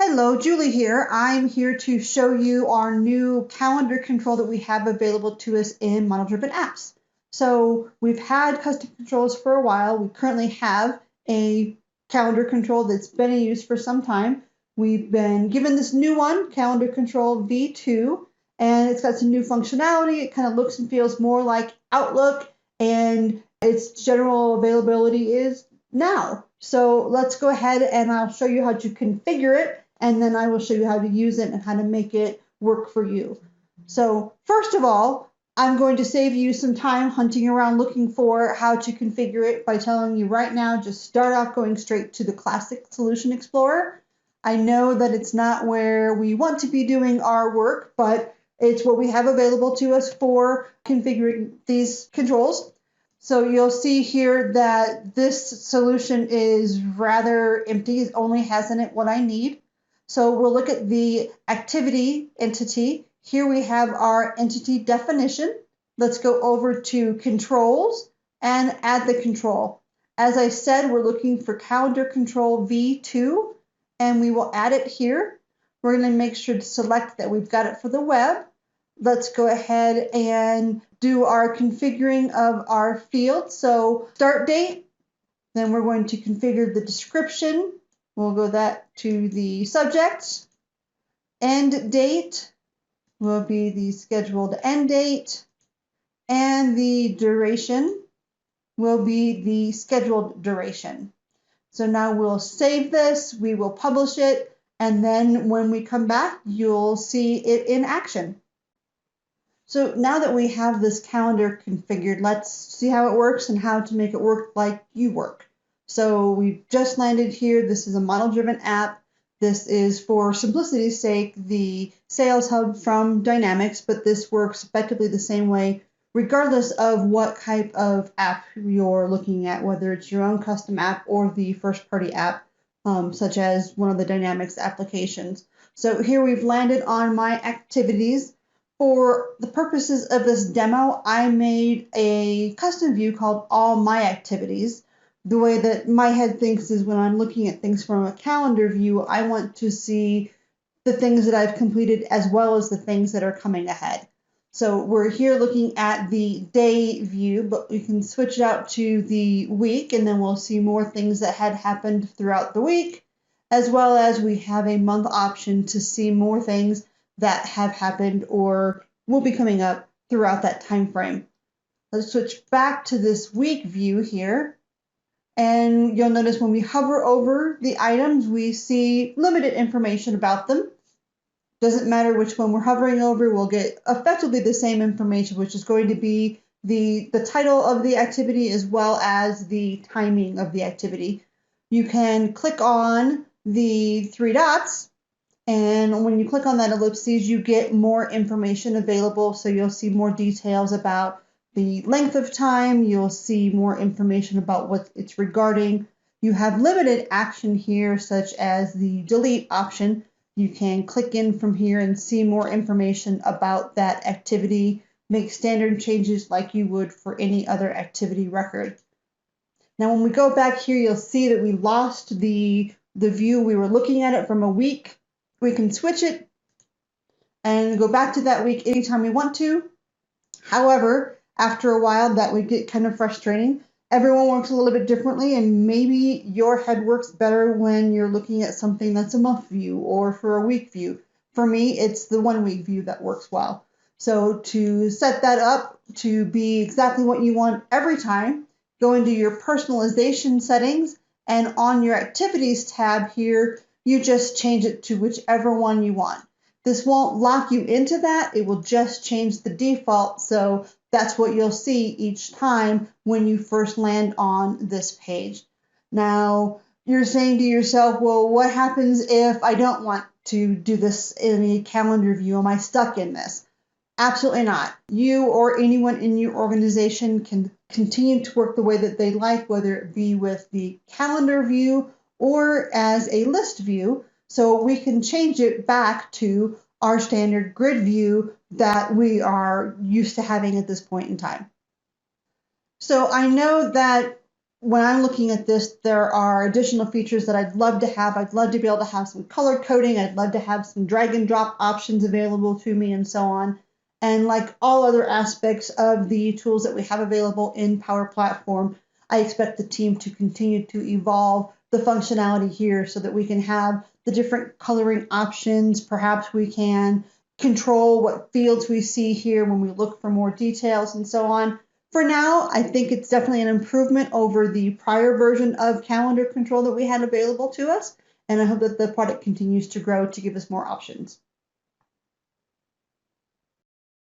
Hello, Julie here. I'm here to show you our new calendar control that we have available to us in model-driven apps. So we've had custom controls for a while. We currently have a calendar control that's been in use for some time. We've been given this new one, calendar control V2, and it's got some new functionality. It kind of looks and feels more like Outlook, and its general availability is now. So let's go ahead and I'll show you how to configure it, and then I will show you how to use it and how to make it work for you. So first of all, I'm going to save you some time hunting around looking for how to configure it by telling you right now, just start off going straight to the Classic Solution Explorer. I know that it's not where we want to be doing our work, but it's what we have available to us for configuring these controls. So you'll see here that this solution is rather empty. It only has in it what I need. So we'll look at the activity entity. Here we have our entity definition. Let's go over to controls and add the control. As I said, we're looking for calendar control V2, and we will add it here. We're going to make sure to select that we've got it for the web. Let's go ahead and do our configuring of our fields. So start date, then we're going to configure the description. We'll go that to the subject. End date will be the scheduled end date, and the duration will be the scheduled duration. So now we'll save this, we will publish it, and then when we come back, you'll see it in action. So now that we have this calendar configured, let's see how it works and how to make it work like you work. So we've just landed here. This is a model-driven app. This is, for simplicity's sake, the Sales Hub from Dynamics, but this works effectively the same way regardless of what type of app you're looking at, whether it's your own custom app or the first-party app, such as one of the Dynamics applications. So here we've landed on My Activities. For the purposes of this demo, I made a custom view called All My Activities. The way that my head thinks is when I'm looking at things from a calendar view, I want to see the things that I've completed as well as the things that are coming ahead. So we're here looking at the day view, but we can switch it out to the week, and then we'll see more things that had happened throughout the week, as well as we have a month option to see more things that have happened or will be coming up throughout that time frame. Let's switch back to this week view here, and you'll notice when we hover over the items, we see limited information about them. Doesn't matter which one we're hovering over, we'll get effectively the same information, which is going to be the title of the activity as well as the timing of the activity. You can click on the three dots, and when you click on that ellipses, you get more information available. So you'll see more details about the length of time. You'll see more information about what it's regarding. You have limited action here, such as the delete option. You can click in from here and see more information about that activity, make standard changes like you would for any other activity record. Now, when we go back here, you'll see that we lost the view. We were looking at it from a week. We can switch it and go back to that week anytime we want to. However, after a while, that would get kind of frustrating. Everyone works a little bit differently, and maybe your head works better when you're looking at something that's a month view or for a week view. For me, it's the 1 week view that works well. So to set that up to be exactly what you want every time, go into your personalization settings, and on your activities tab here, you just change it to whichever one you want. This won't lock you into that. It will just change the default. So that's what you'll see each time when you first land on this page. Now, you're saying to yourself, well, what happens if I don't want to do this in a calendar view? Am I stuck in this? Absolutely not. You or anyone in your organization can continue to work the way that they like, whether it be with the calendar view or as a list view. So we can change it back to our standard grid view that we are used to having at this point in time. So I know that when I'm looking at this, there are additional features that I'd love to have. I'd love to be able to have some color coding. I'd love to have some drag and drop options available to me and so on. And like all other aspects of the tools that we have available in Power Platform, I expect the team to continue to evolve the functionality here so that we can have the different coloring options. Perhaps we can control what fields we see here when we look for more details and so on. For now, I think it's definitely an improvement over the prior version of calendar control that we had available to us, and I hope that the product continues to grow to give us more options.